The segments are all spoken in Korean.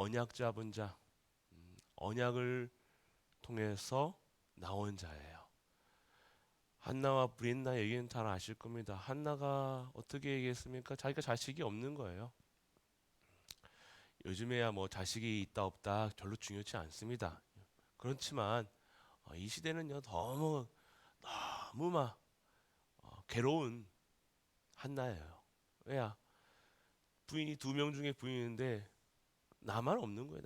언약 잡은 자, 언약을 통해서 나온 자예요. 한나와 브린나 얘기는 잘 아실 겁니다. 한나가 어떻게 얘기했습니까? 자기가 자식이 없는 거예요. 요즘에야 뭐 자식이 있다 없다 별로 중요치 않습니다. 그렇지만 이 시대는요 너무 너무 막 괴로운 한나예요. 왜야? 부인이 두 명 중에 부인인데 나만 없는 거예요.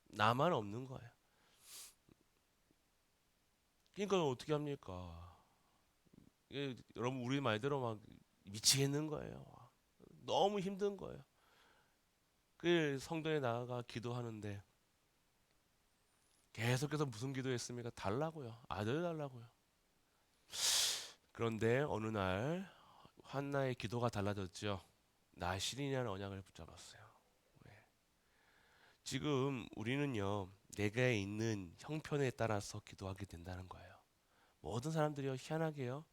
나만 없는 거예요. 그러니까 어떻게 합니까? 여러분 우리 말대로 막 미치겠는 거예요. 너무 힘든 거예요. 그 성도에 나아가 기도하는데 계속해서 무슨 기도했습니까? 달라고요. 아들 달라고요. 그런데 어느 날 한나의 기도가 달라졌죠. 나실이라는 언약을 붙잡았어요. 네. 지금 우리는요, 내가 있는 형편에 따라서 기도하게 된다는 거예요. 모든 사람들이요, 희한하게요,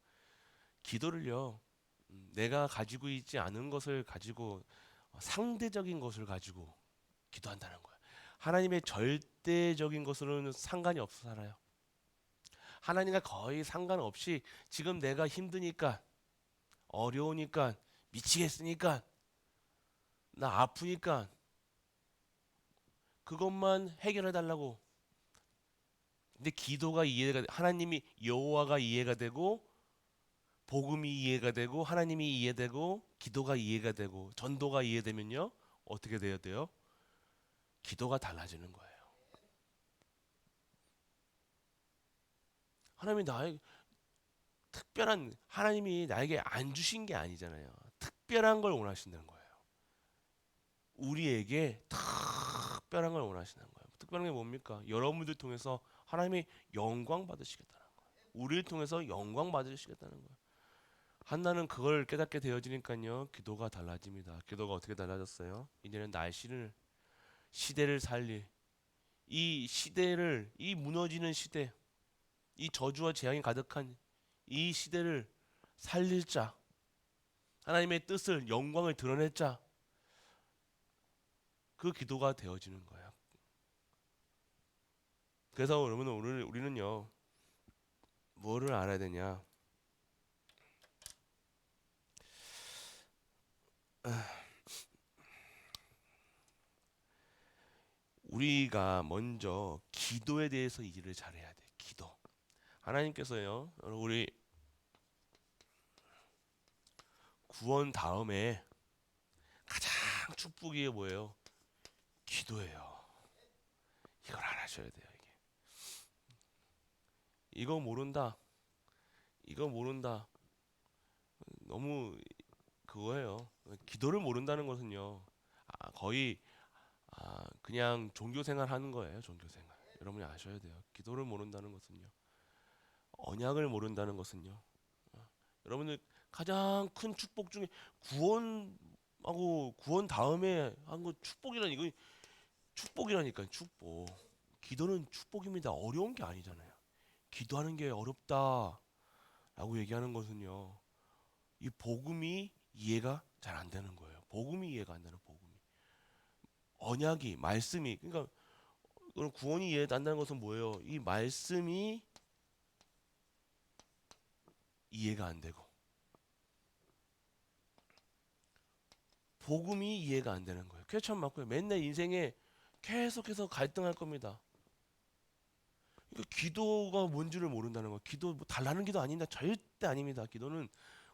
기도를요, 내가 가지고 있지 않은 것을 가지고 상대적인 것을 가지고 기도한다는 거예요. 하나님의 절대적인 것으로는 상관이 없어 살아요. 하나님과 거의 상관없이 지금 내가 힘드니까, 어려우니까, 미치겠으니까, 나 아프니까 그것만 해결해 달라고. 근데 기도가 이해가 하나님이 여호와가 이해가 되고 복음이 이해가 되고 하나님이 이해되고 기도가 이해가 되고 전도가 이해되면요. 어떻게 돼야 돼요? 기도가 달라지는 거예요. 하나님이 나에게 특별한 하나님이 나에게 안 주신 게 아니잖아요. 특별한 걸 원하신다는 거예요. 우리에게 특별한 걸 원하시는 거예요. 특별한 게 뭡니까? 여러분들 통해서 하나님이 영광 받으시겠다는 거예요. 우리를 통해서 영광 받으시겠다는 거예요. 한나는 그걸 깨닫게 되어지니까요. 기도가 달라집니다. 기도가 어떻게 달라졌어요? 이제는 날씨를 시대를 살릴 이 시대를 이 무너지는 시대, 이 저주와 재앙이 가득한 이 시대를 살릴 자, 하나님의 뜻을 영광을 드러낼 자, 그 기도가 되어지는 거예요. 그래서 여러분 오늘 우리는요 뭐를 알아야 되냐? 우리가 먼저 기도에 대해서 일을 잘해야 돼. 기도. 하나님께서요 우리 구원 다음에 가장 축복이 뭐예요? 기도예요. 이걸 알아셔야 돼요. 이거 모른다. 이거 모른다. 너무 그거예요. 기도를 모른다는 것은요. 거의 그냥 종교 생활 하는 거예요. 종교 생활. 여러분이 아셔야 돼요. 기도를 모른다는 것은요. 언약을 모른다는 것은요. 여러분들 가장 큰 축복 중에 구원하고 구원 다음에 한 거 축복이란 이거 축복이라니까요. 축복. 기도는 축복입니다. 어려운 게 아니잖아요. 기도하는 게 어렵다라고 얘기하는 것은요. 이 복음이 이해가 잘 안 되는 거예요. 복음이 이해가 안 되는 복음이. 언약이 말씀이 그러니까 그럼 구원이 이해가 안 되는 것은 뭐예요? 이 말씀이 이해가 안 되고 복음이 이해가 안 되는 거예요. 그게 참 맞고요. 맨날 인생에 계속해서 갈등할 겁니다. 그러니까 기도가 뭔지를 모른다는 거. 기도 뭐 달라는 기도 아닙니다. 절대 아닙니다. 기도는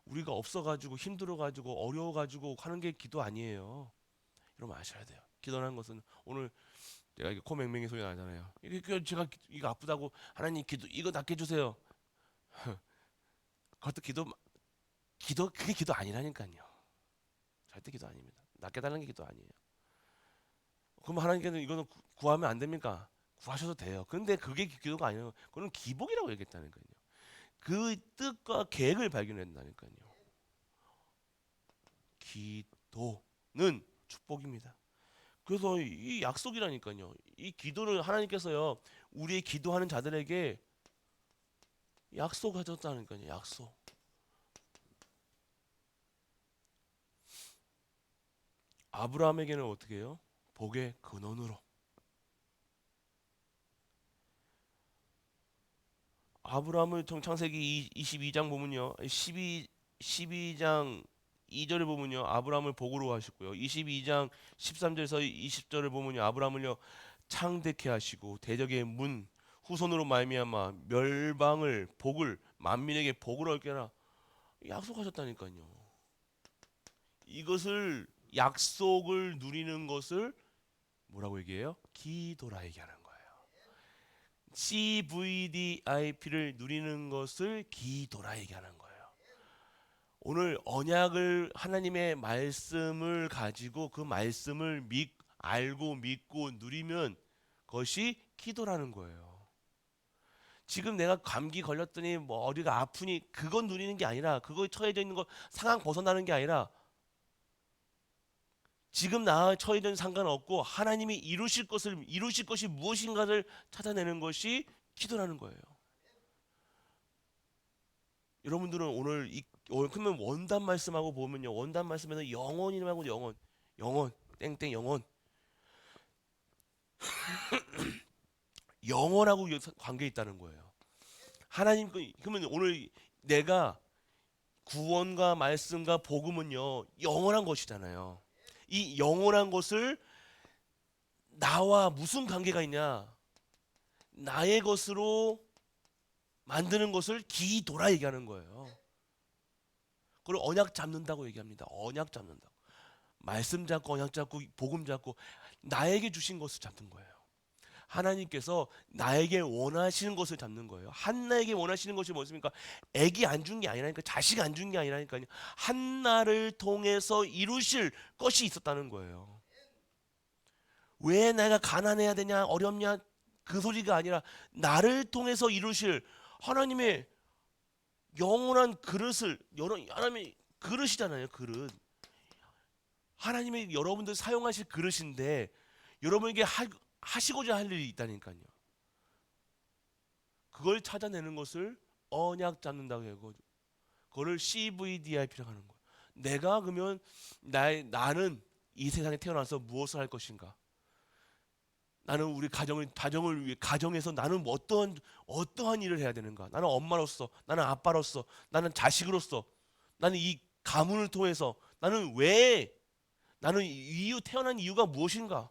우리가 없어가지고 힘들어가지고 어려워가지고 하는 게 기도 아니에요. 여러분 아셔야 돼요. 기도라는 것은 오늘 제가 이게 코 맹맹이 소리 나잖아요. 이게 제가 이거 아프다고 하나님 기도 이거 낫게 해주세요. 그것도 기도 그게 기도 아니라니까요. 절대 기도 아닙니다. 낫게 달라는 게 기도 아니에요. 그럼 하나님께는 이거는 구하면 안 됩니까? 구하셔도 돼요. 근데 그게 기도가 아니에요. 그건 기복이라고 얘기했다니까요. 그 뜻과 계획을 발견한다니까요. 기도는 축복입니다. 그래서 이 약속이라니까요. 이 기도를 하나님께서요. 우리의 기도하는 자들에게 약속하셨다니까요. 약속. 아브라함에게는 어떻게 해요? 복의 근원으로. 아브라함을 창세기 22장 보면요. 12장 2절을 보면요. 아브라함을 복으로 하셨고요. 22장 13절에서 20절을 보면요. 아브라함을요. 창대케 하시고 대적의 문 후손으로 말미암아 멸방을 복을 만민에게 복을 얻게 하라 약속하셨다니까요. 이것을 약속을 누리는 것을 뭐라고 얘기해요? 기도라 얘기하는 거예요. CVDIP를 누리는 것을 기도라 얘기하는 거예요. 오늘 언약을 하나님의 말씀을 가지고 그 말씀을 알고 믿고 누리면 그것이 기도라는 거예요. 지금 내가 감기 걸렸더니 뭐 어디가 아프니 그건 누리는 게 아니라 그거에 처해져 있는 거 상황 벗어나는 게 아니라 지금 나 처해져 있는 상관없고 하나님이 이루실 것이 무엇인가를 찾아내는 것이 기도라는 거예요. 여러분들은 오늘 그러면 원단 말씀하고 보면요. 원단 말씀에는 영원이라고 영원 땡땡 영원하고 관계 있다는 거예요. 하나님 그러면 오늘 내가 구원과 말씀과 복음은요. 영원한 것이잖아요. 이 영원한 것을 나와 무슨 관계가 있냐? 나의 것으로 만드는 것을 기도라 얘기하는 거예요. 그걸 언약 잡는다고 얘기합니다. 언약 잡는다. 말씀 잡고 언약 잡고 복음 잡고 나에게 주신 것을 잡는 거예요. 하나님께서 나에게 원하시는 것을 잡는 거예요. 한나에게 원하시는 것이 무엇입니까? 아기 안 준 게 아니라니까, 자식 안 준 게 아니라니까요. 한나를 통해서 이루실 것이 있었다는 거예요. 왜 내가 가난해야 되냐, 어렵냐, 그 소리가 아니라 나를 통해서 이루실 하나님의 영원한 그릇을 하나님의 그릇이잖아요. 그릇. 하나님이 여러분들 사용하실 그릇인데 여러분에게 하시고자 할 일이 있다니까요. 그걸 찾아내는 것을 언약 잡는다고 해요. 그거를 CVDIP라고 하는 거예요. 내가 그러면 나는 이 세상에 태어나서 무엇을 할 것인가? 나는 우리 가정을 위해 가정에서 나는 어떠한 일을 해야 되는가? 나는 엄마로서, 나는 아빠로서, 나는 자식으로서, 나는 이 가문을 통해서 나는 태어난 이유가 무엇인가?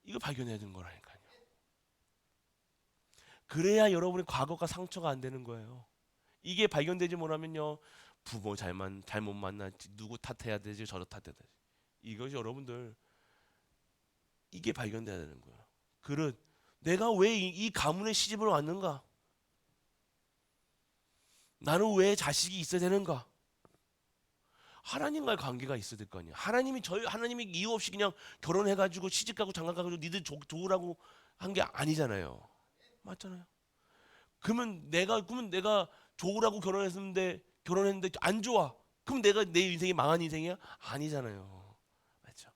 이거 발견해야 되는 거라니까요. 그래야 여러분의 과거가 상처가 안 되는 거예요. 이게 발견되지 못하면요. 부모 잘못 만났지, 누구 탓해야 되지, 저를 탓해야 되지. 이것이 여러분들 이게 발견돼야 되는 거예요. 그릇 내가 왜 이 가문에 시집을 왔는가? 나는 왜 자식이 있어야 되는가? 하나님과의 관계가 있어야 될 거 아니야. 하나님이 이유 없이 그냥 결혼해가지고 시집가고 장가가지고 니들 좋으라고 한 게 아니잖아요. 맞잖아요. 그러면 내가 좋으라고 결혼했는데 안 좋아. 그럼 내가 내 인생이 망한 인생이야? 아니잖아요. 맞죠?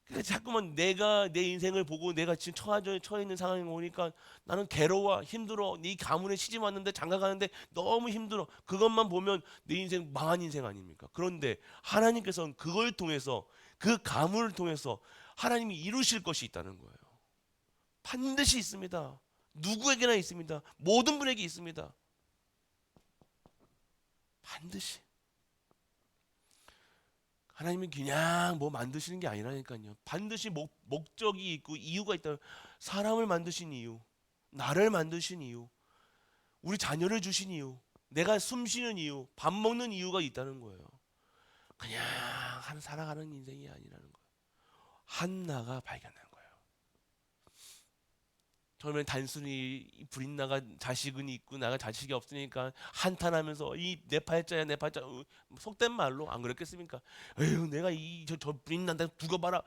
그러니까 자꾸만 내가 내 인생을 보고 내가 지금 처해 있는 상황이 오니까 나는 괴로워, 힘들어. 네 가문에 시집 왔는데 장가 가는데 너무 힘들어. 그것만 보면 내 인생 망한 인생 아닙니까? 그런데 하나님께서는 그걸 통해서 그 가문을 통해서 하나님이 이루실 것이 있다는 거예요. 반드시 있습니다. 누구에게나 있습니다. 모든 분에게 있습니다. 반드시. 하나님은 그냥 뭐 만드시는 게 아니라니까요. 반드시 목적이 있고 이유가 있다. 사람을 만드신 이유, 나를 만드신 이유, 우리 자녀를 주신 이유, 내가 숨 쉬는 이유, 밥 먹는 이유가 있다는 거예요. 그냥 살아가는 인생이 아니라는 거예요. 한나가 발견한 거예요. 처음에 단순히 불인나가 자식은 있고 나가 자식이 없으니까 한탄하면서 이 내 팔자야 내 팔자 속된 말로 안 그랬겠습니까? 에휴 내가 저 불인난다 두고 봐라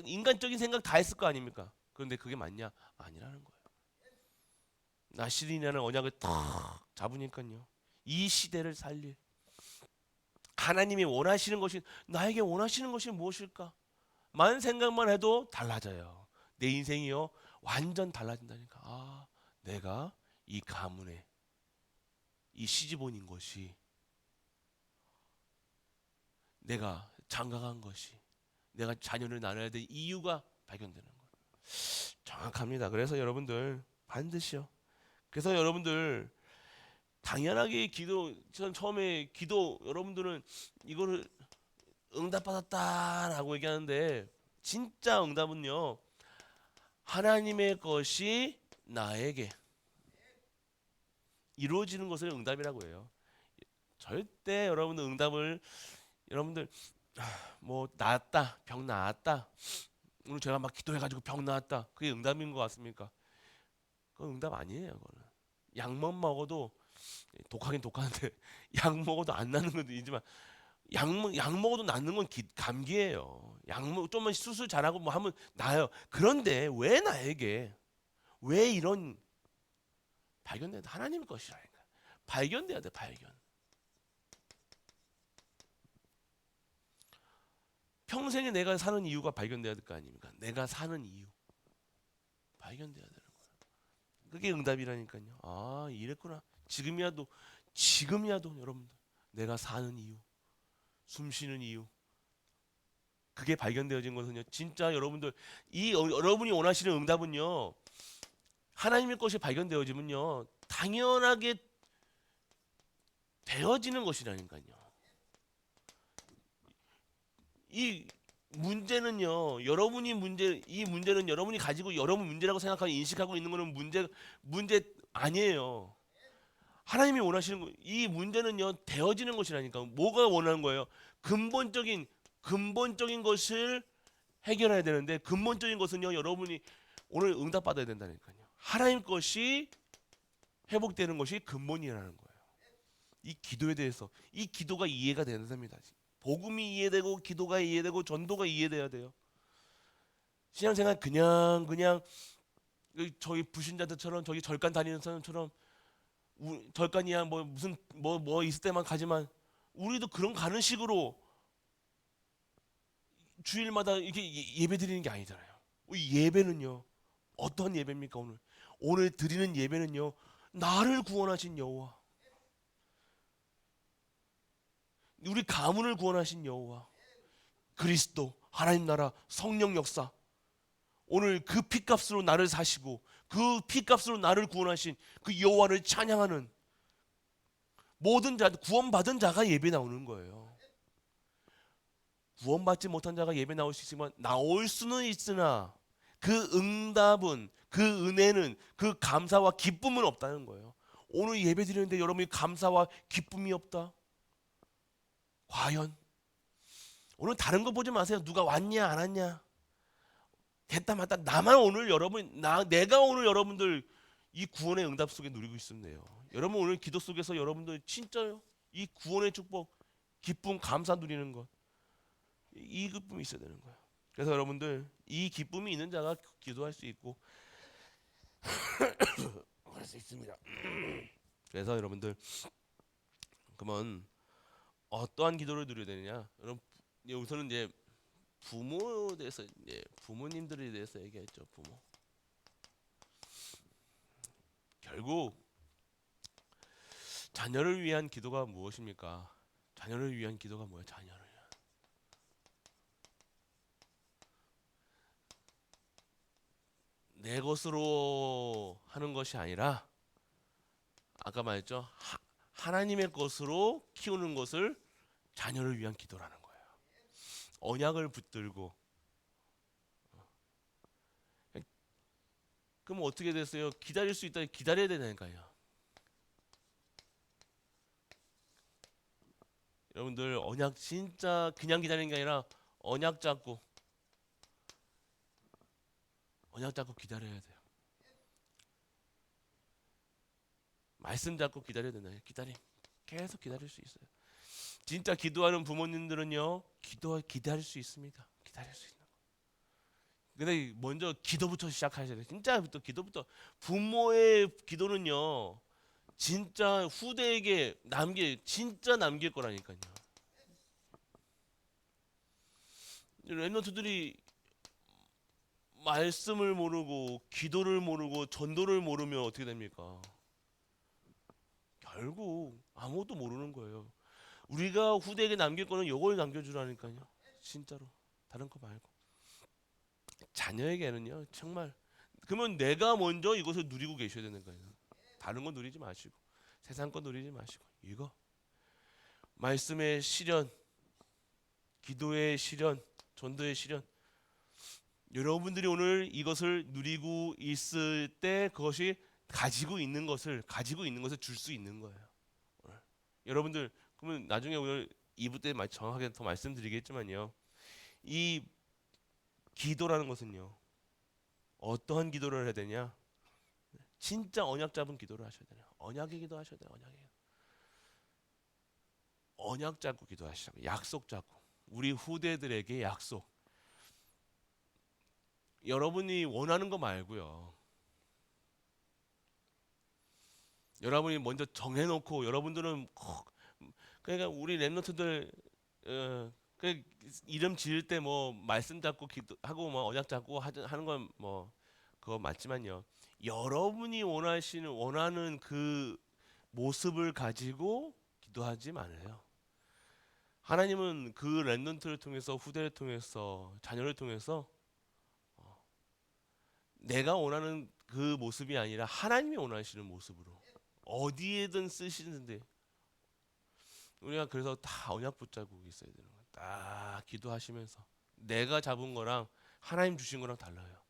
인간적인 생각 다 했을 거 아닙니까? 그런데 그게 맞냐? 아니라는 거예요. 나시린이라는 언약을 탁 잡으니까요. 이 시대를 살릴 하나님이 원하시는 것이 나에게 원하시는 것이 무엇일까? 만 생각만 해도 달라져요. 내 인생이요 완전 달라진다니까. 아, 내가 이 가문에 이 시집온인 것이 내가 장가간 것이, 내가 자녀를 나눠야 될 이유가 발견되는 거예요. 정확합니다. 그래서 여러분들 반드시요. 그래서 여러분들 당연하게 기도, 전 처음에 기도 여러분들은 이거를 응답받았다라고 얘기하는데 진짜 응답은요, 하나님의 것이 나에게 이루어지는 것을 응답이라고 해요. 절대 여러분들 응답을, 여러분들 뭐 나았다, 병 나았다, 오늘 제가 막 기도해가지고 병 나았다, 그게 응답인 것 같습니까? 그건 응답 아니에요. 그거는 약만 먹어도, 독하긴 독하는데 약 먹어도 안 나는 것도 있지만, 약 먹어도 낫는 건 감기예요. 좀만 수술 잘하고 뭐 하면 나아요. 그런데 왜 나에게, 왜 이런, 발견돼야 돼. 하나님 것이라니까. 발견돼야 돼. 발견. 평생에 내가 사는 이유가 발견돼야 될 거 아닙니까? 내가 사는 이유 발견돼야 되는 거예요. 그게 응답이라니까요. 아, 이랬구나. 지금이라도 여러분들 내가 사는 이유, 숨 쉬는 이유, 그게 발견되어진 것은요, 진짜 여러분들 여러분이 원하시는 응답은요, 하나님의 것이 발견되어지면요 당연하게 되어지는 것이라니까요. 이 문제는요, 이 문제는 여러분이 가지고 여러분 문제라고 생각하고 인식하고 있는 거는 문제 아니에요. 하나님이 원하시는 이 문제는요 되어지는 것이라니까. 뭐가 원하는 거예요? 근본적인 것을 해결해야 되는데, 근본적인 것은요 여러분이 오늘 응답받아야 된다니까요. 하나님 것이 회복되는 것이 근본이라는 거예요. 이 기도에 대해서, 이 기도가 이해가 되는 겁니다. 복음이 이해되고 기도가 이해되고 전도가 이해돼야 돼요. 신앙생활 그냥 저희 불신자들처럼, 저기 절간 다니는 사람처럼 절간이야 뭐 무슨 뭐 있을 때만 가지만, 우리도 그런 가는 식으로 주일마다 이렇게 예배 드리는 게 아니잖아요. 이 예배는요 어떤 예배입니까? 오늘 드리는 예배는요, 나를 구원하신 여호와, 우리 가문을 구원하신 여호와, 그리스도, 하나님 나라, 성령 역사, 오늘 그 피값으로 나를 사시고 그 피값으로 나를 구원하신 그 여호와를 찬양하는 모든 자, 구원받은 자가 예배 나오는 거예요. 구원받지 못한 자가 예배 나올 수 있지만, 나올 수는 있으나 그 응답은, 그 은혜는, 그 감사와 기쁨은 없다는 거예요. 오늘 예배 드리는데 여러분이 감사와 기쁨이 없다? 과연? 오늘 다른 거 보지 마세요. 누가 왔냐 안 왔냐, 됐다 맞다. 내가 오늘 여러분들 이 구원의 응답 속에 누리고 있습니다. 여러분 오늘 기도 속에서 여러분들 진짜요, 이 구원의 축복, 기쁨, 감사 누리는 것, 이 기쁨이 있어야 되는 거예요. 그래서 여러분들 이 기쁨이 있는 자가 기도할 수 있고 할 수 있습니다. 그래서 여러분들 그러면 어떠한 기도를 누려야 되느냐? 여러분 우선은 이제 부모에 대해서, 부모님들에 대해서 얘기했죠. 부모. 결국 자녀를 위한 기도가 무엇입니까? 자녀를 위한 기도가 뭐야? 자녀를 위한. 내 것으로 하는 것이 아니라, 아까 말했죠. 하나님의 것으로 키우는 것을 자녀를 위한 기도라는 거예요. 언약을 붙들고. 그럼 어떻게 됐어요? 기다릴 수 있다. 기다려야 되니까요. 여러분들 언약 진짜 그냥 기다리는 게 아니라 언약 잡고 기다려야 돼요. 말씀 잡고 기다려야 되나요? 계속 기다릴 수 있어요. 진짜 기도하는 부모님들은요, 기다릴 수 있습니다. 기다릴 수 있는 거. 근데 먼저 기도부터 시작하셔야 돼요. 진짜 기도부터. 부모의 기도는요, 진짜 후대에게 진짜 남길 거라니까요. 랩런트들이 말씀을 모르고 기도를 모르고 전도를 모르면 어떻게 됩니까? 결국 아무것도 모르는 거예요. 우리가 후대에게 남길 거는 요걸 남겨주라니까요. 진짜로. 다른 거 말고. 자녀에게는요, 정말 그러면 내가 먼저 이것을 누리고 계셔야 되는 거예요. 다른 거 누리지 마시고 세상 거 누리지 마시고 이거 말씀의 실현, 기도의 실현, 전도의 실현. 여러분들이 오늘 이것을 누리고 있을 때 그것이 가지고 있는 것을 줄 수 있는 거예요. 여러분들 그러면 나중에 오늘 2부 때 정확하게 더 말씀드리겠지만요. 이 기도라는 것은요. 어떠한 기도를 해야 되냐? 진짜 언약 잡은 기도를 하셔야 돼요. 언약의 기도 하셔야 돼요. 언약 잡고 기도하시라고. 약속 잡고. 우리 후대들에게 약속. 여러분이 원하는 거 말고요. 여러분이 먼저 정해놓고 여러분들은 그러니까 우리 랩노트들 그 이름 지을 때 뭐 말씀 잡고 기도하고 뭐 언약 잡고 하는 건 뭐 그거 맞지만요. 여러분이 원하는 그 모습을 가지고 기도하지 말아요. 하나님은 그 랩넌트를 통해서 후대를 통해서 자녀를 통해서 내가 원하는 그 모습이 아니라 하나님이 원하시는 모습으로 어디에든 쓰시는데 우리가 그래서 다 언약 붙잡고 있어야 되는 거야. 딱 기도하시면서 내가 잡은 거랑 하나님 주신 거랑 달라요.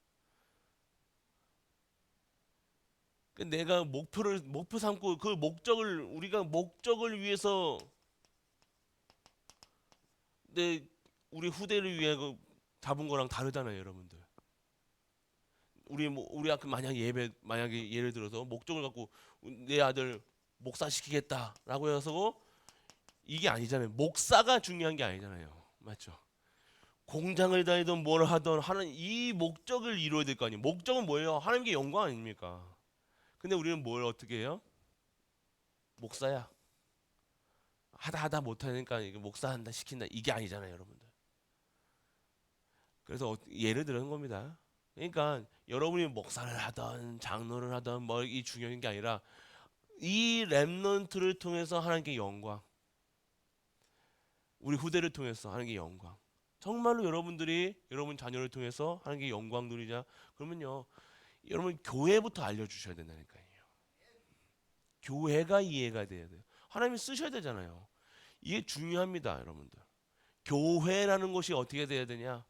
내가 목표 삼고 그 목적을 우리가 목적을 위해서 내 우리 후대를 위해 잡은 거랑 다르잖아요, 여러분들. 우리 아까 만약에 예를 들어서 목적을 갖고 내 아들 목사시키겠다라고 해서 이게 아니잖아요. 목사가 중요한 게 아니잖아요. 맞죠? 공장을 다니든 뭘 하든 하는 이 목적을 이루어야 될 거 아니에요. 목적은 뭐예요? 하나님께 영광 아닙니까? 근데 우리는 뭘 어떻게 해요? 목사야. 하다 못하니까 이게 목사한다 시킨다 이게 아니잖아요, 여러분들. 그래서 예를 들은 겁니다. 그러니까 여러분이 목사를 하든 장로를 하든 뭐 이 중요한 게 아니라 이 렘넌트를 통해서 하나님께 영광, 우리 후대를 통해서 하나님께 영광. 정말로 여러분들이 여러분 자녀를 통해서 하나님께 영광 누리자. 그러면요, 여러분 교회부터 알려주셔야 된다니까요. 교회가 이해가 돼야 돼요. 하나님이 쓰셔야 되잖아요. 이게 중요합니다, 여러분들. 교회라는 것이 어떻게 돼야 되냐?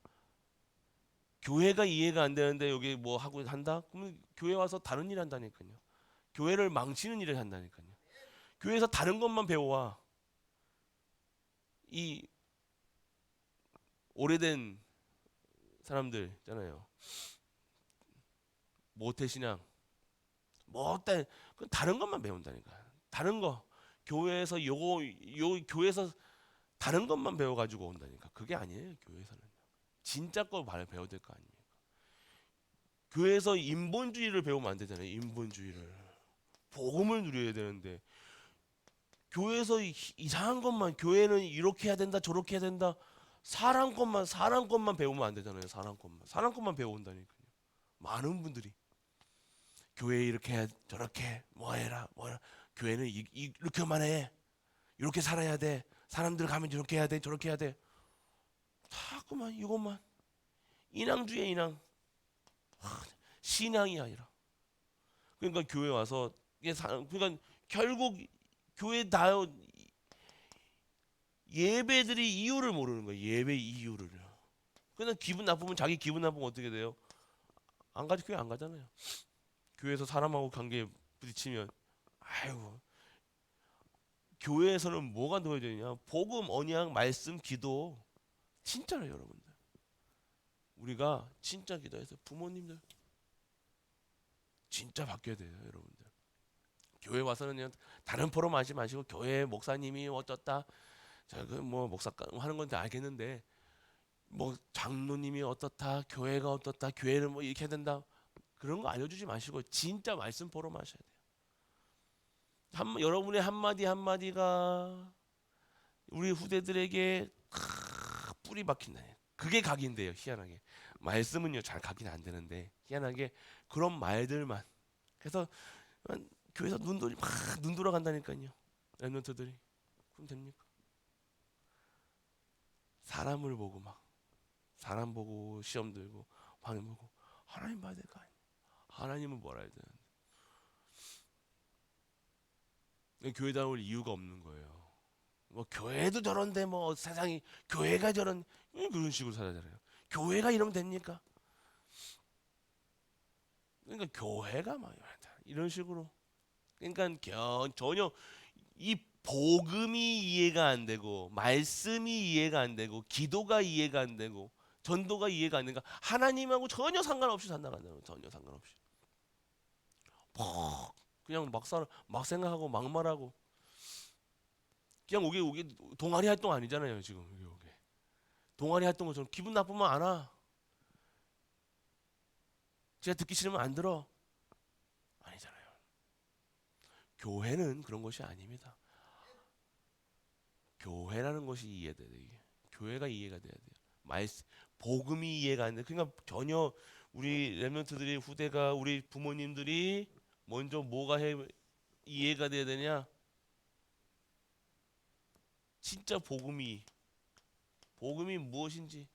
교회가 이해가 안 되는데 여기 뭐 하고 한다? 그러면 교회 와서 다른 일 한다니까요. 교회를 망치는 일을 한다니까요. 교회에서 다른 것만 배워와. 이 오래된 사람들 있잖아요. 모태신앙, 못된 다른 것만 배운다니까. 다른 거 교회에서 요 교회에서 다른 것만 배워가지고 온다니까. 그게 아니에요. 교회에서는 진짜 거 배워야 될 거 아닙니까? 교회에서 인본주의를 배우면 안 되잖아요. 인본주의를 복음을 누려야 되는데 교회에서 이상한 것만 교회는 이렇게 해야 된다 저렇게 해야 된다 사람 것만 배우면 안 되잖아요. 사람 것만 배운다니까요. 많은 분들이 교회 이렇게 해 저렇게 뭐 해라 교회는 이렇게만 해 이렇게 살아야 돼 사람들 가면 이렇게 해야 돼 저렇게 해야 돼 자꾸만 이것만 인왕주의 인왕 신앙이 아니라 그러니까 교회 와서 그러니까 결국 교회 다 예배들이 이유를 모르는 거예요. 예배 이유를. 그냥 기분 나쁘면 자기 기분 나쁘면 어떻게 돼요? 안 가지 교회 안 가잖아요. 교회에서 사람하고 관계 부딪히면 아이고 교회에서는 뭐가 넣어야 되냐? 복음, 언약, 말씀, 기도 진짜로 여러분들. 우리가 진짜 기도해서 부모님들 진짜 바뀌어야 돼요, 여러분들. 교회 와서는 그냥 다른 포럼 하지 마시고 교회 목사님이 어떻다, 저그뭐 목사 하는 건데 알겠는데 뭐 장로님이 어떻다, 교회가 어떻다, 교회는 뭐 이렇게 해야 된다 그런 거 알려주지 마시고 진짜 말씀 포럼 하셔야 돼요. 여러분의 한마디 한마디가 우리 후대들에게 뿌리 박힌다. 그게 각인돼요. 희한하게 말씀은요 잘 각인 안 되는데 희한하게 그런 말들만 그래서 교회에서 눈 돌아간다니까요. 랩런트들이 그럼 됩니까? 사람을 보고 막 사람 보고 시험 들고 방해 보고 하나님 봐야 될 거 아니에요. 하나님은 뭐라 해야 되는데 교회 다닐 이유가 없는 거예요. 뭐 교회도 저런데 뭐 세상이 교회가 저런 그런 식으로 살아잖아요. 교회가 이러면 됩니까? 그러니까 교회가 막 이런 식으로 그러니까 전혀 이 복음이 이해가 안 되고 말씀이 이해가 안 되고 기도가 이해가 안 되고 전도가 이해가 안 되니까 하나님하고 전혀 상관없이 살아간다는 거예요. 전혀 상관없이 그냥 막 생각하고 막 말하고 그냥 오게 동아리 활동 아니잖아요. 지금 오게 동아리 활동은 좀 기분 나쁘면 안 와. 제가 듣기 싫으면 안 들어. 아니잖아요. 교회는 그런 것이 아닙니다. 교회라는 것이 이해돼야 돼. 이게 교회가 이해가 돼야 돼요. 말씀 복음이 이해가 안 돼. 그러니까 전혀 우리 렘넌트들이 후대가 우리 부모님들이 먼저 이해가 돼야 되냐? 진짜 복음이 무엇인지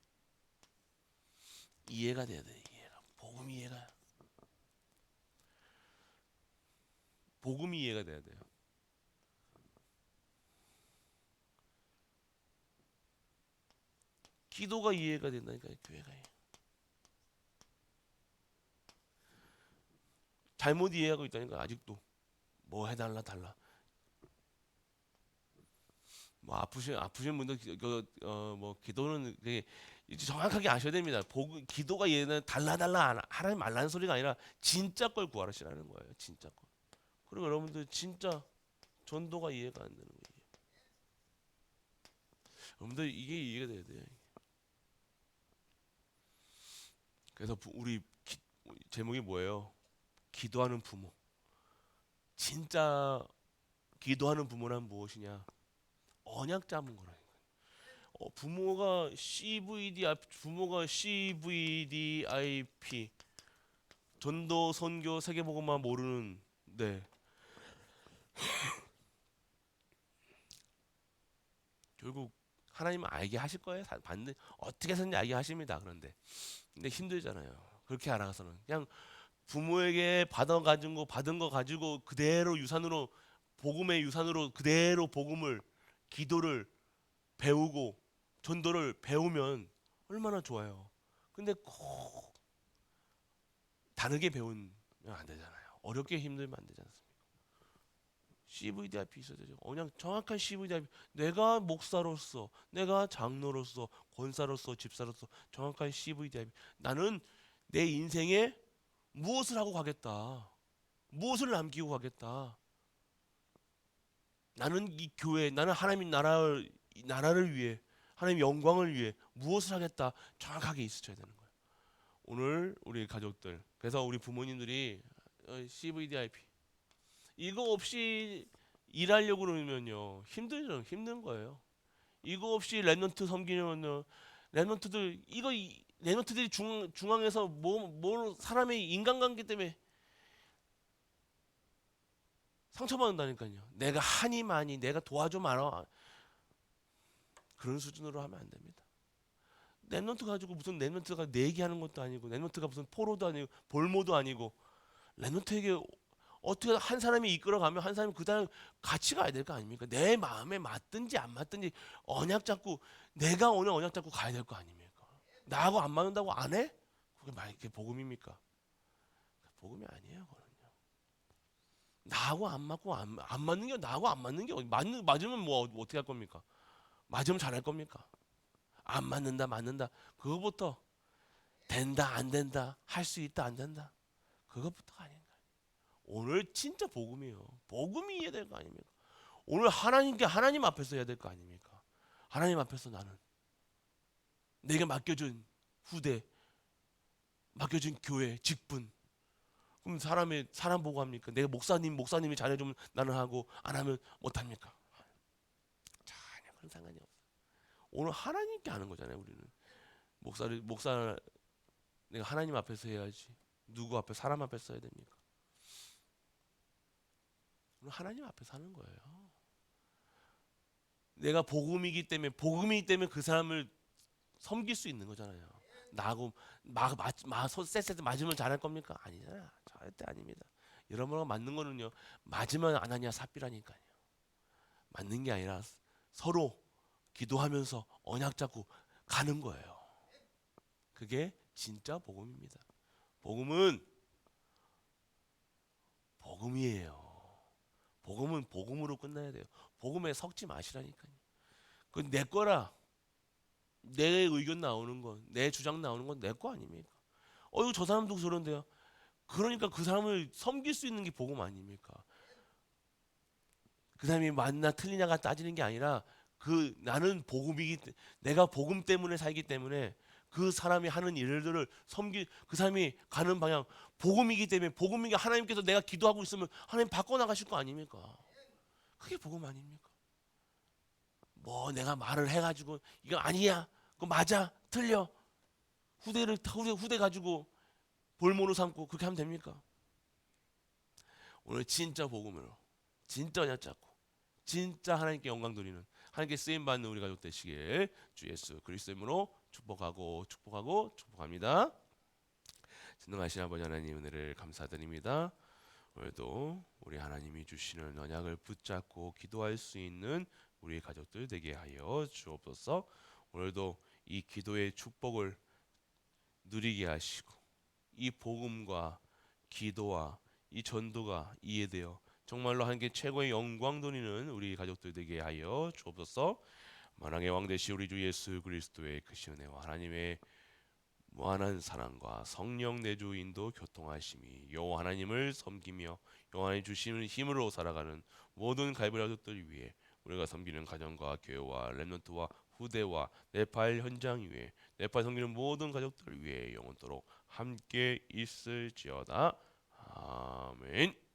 이해가 돼야 돼. 복음이 이해가 돼야 돼요. 기도가 이해가 된다니까 교회가 잘못 이해하고 있다니까 아직도 뭐 해달라 달라. 뭐 아프신 분들 뭐 기도는 되게 정확하게 아셔야 됩니다. 기도가 얘는 달라 하나님 말라는 소리가 아니라 진짜 걸 구하시라는 거예요. 진짜 걸. 그리고 여러분들 진짜 전도가 이해가 안 되는 거예요. 여러분들 이게 이해가 돼야 돼요. 그래서 제목이 뭐예요? 기도하는 부모. 진짜 기도하는 부모란 무엇이냐? 언약 잡은 거라니까. 부모가 CVDIP 전도 선교 세계복음만 모르는 네 결국 하나님은 알게 하실 거예요. 어떻게 해서든지 알게 하십니다. 근데 힘들잖아요. 그렇게 알아가서는 그냥 부모에게 받은 거 가지고 그대로 유산으로 복음의 유산으로 그대로 기도를 배우고 전도를 배우면 얼마나 좋아요. 근데 꼭 다르게 배우면 안 되잖아요. 어렵게 힘들면 안 되지 않습니까? CVDIP 있어야 되죠. 그냥 정확한 CVDIP. 내가 목사로서, 내가 장로로서, 권사로서, 집사로서 정확한 CVDIP. 나는 내 인생에 무엇을 하고 가겠다. 무엇을 남기고 가겠다. 나는 이 교회, 나는 하나님 나라를 위해, 하나님 영광을 위해 무엇을 하겠다. 정확하게 있어야 되는 거예요. 오늘 우리 가족들, 그래서 우리 부모님들이 CVDIP 이거 없이 일하려고 그러면요 힘든 거예요. 이거 없이 랩런트 섬기려면요 랩런트들이 중앙에서 뭐 사람의 인간관계 때문에 상처받는다니까요. 내가 하니 많이 내가 도와줘 말아 그런 수준으로 하면 안 됩니다. 랩런트 가지고 무슨 랩런트가 내기하는 것도 아니고 랩런트가 무슨 포로도 아니고 볼모도 아니고 랩런트에게 어떻게 한 사람이 이끌어가면 한 사람이 그다음 같이 가야 될 거 아닙니까? 내 마음에 맞든지 안 맞든지 내가 오늘 언약 잡고 가야 될 거 아닙니까? 나하고 안 맞는다고 안 해? 그게 복음입니까? 복음이 아니에요, 그거는요. 나하고 안 맞고 안 맞는 게 나하고 안 맞는 게 맞으면 뭐 어떻게 할 겁니까? 맞으면 잘할 겁니까? 안 맞는다 맞는다 그거부터 된다 안 된다 할 수 있다 안 된다 그것부터가 아닌가. 오늘 진짜 복음이에요. 복음이 이해야 될 거 아닙니까? 오늘 하나님 앞에서 해야 될 거 아닙니까? 하나님 앞에서 나는 내게 맡겨준 후대, 맡겨준 교회, 직분. 그럼 사람 보고 합니까? 내가 목사님이 잘해주면 나는 하고 안 하면 못 합니까? 전혀 그런 상관이 없어. 오늘 하나님께 하는 거잖아요. 우리는 목사 내가 하나님 앞에서 해야지. 누구 앞에 사람 앞에서 해야 됩니까? 오늘 하나님 앞에서 하는 거예요. 내가 복음이 때문에 그 사람을 섬길 수 있는 거잖아요. 나하고 막 쎄쎄 맞으면 잘할 겁니까? 아니잖아. 절대 아닙니다. 여러분과 맞는 거는요. 맞으면 아나니아 삽비라니까요. 맞는 게 아니라 서로 기도하면서 언약 잡고 가는 거예요. 그게 진짜 복음입니다. 복음은 복음이에요. 복음은 복음으로 끝나야 돼요. 복음에 섞지 마시라니까요. 그건 내 거라. 내 의견 나오는 건, 내 주장 나오는 건 내 거 아닙니까? 이거 저 사람도 그러는데요. 그러니까 그 사람을 섬길 수 있는 게 복음 아닙니까? 그 사람이 맞나 틀리냐가 따지는 게 아니라 나는 내가 복음 때문에 살기 때문에 그 사람이 하는 일들을 그 사람이 가는 방향 복음이기 때문에 복음이게 하나님께서 내가 기도하고 있으면 하나님 바꿔 나가실 거 아닙니까? 그게 복음 아닙니까? 뭐 내가 말을 해가지고 이거 아니야, 그거 맞아, 틀려 후대 가지고 볼모로 삼고 그렇게 하면 됩니까? 오늘 진짜 복음으로 진짜 언약 잡고 진짜 하나님께 영광 돌리는 하나님께 쓰임 받는 우리 가족 되시길 주 예수 그리스도 이름으로 축복합니다. 전능하신 아버지 하나님 은혜를 감사드립니다. 오늘도 우리 하나님이 주시는 언약을 붙잡고 기도할 수 있는 우리 가족들 되게 하여 주옵소서. 오늘도 이 기도의 축복을 누리게 하시고 이 복음과 기도와 이 전도가 이해되어 정말로 하나님께 최고의 영광 돌리는 우리 가족들 되게 하여 주옵소서. 만왕의 왕 되시 우리 주 예수 그리스도의 크신 은혜와 하나님의 무한한 사랑과 성령 내주 인도 교통하심이 여호와 하나님을 섬기며 여호와 하나님 주시는 힘으로 살아가는 모든 갈보리 가족들 위해 우리가 섬기는 가정과 교회와 렘넌트와 후대와 네팔 현장 위에 네팔 섬기는 모든 가족들 위해 영원토록 함께 있을지어다. 아멘.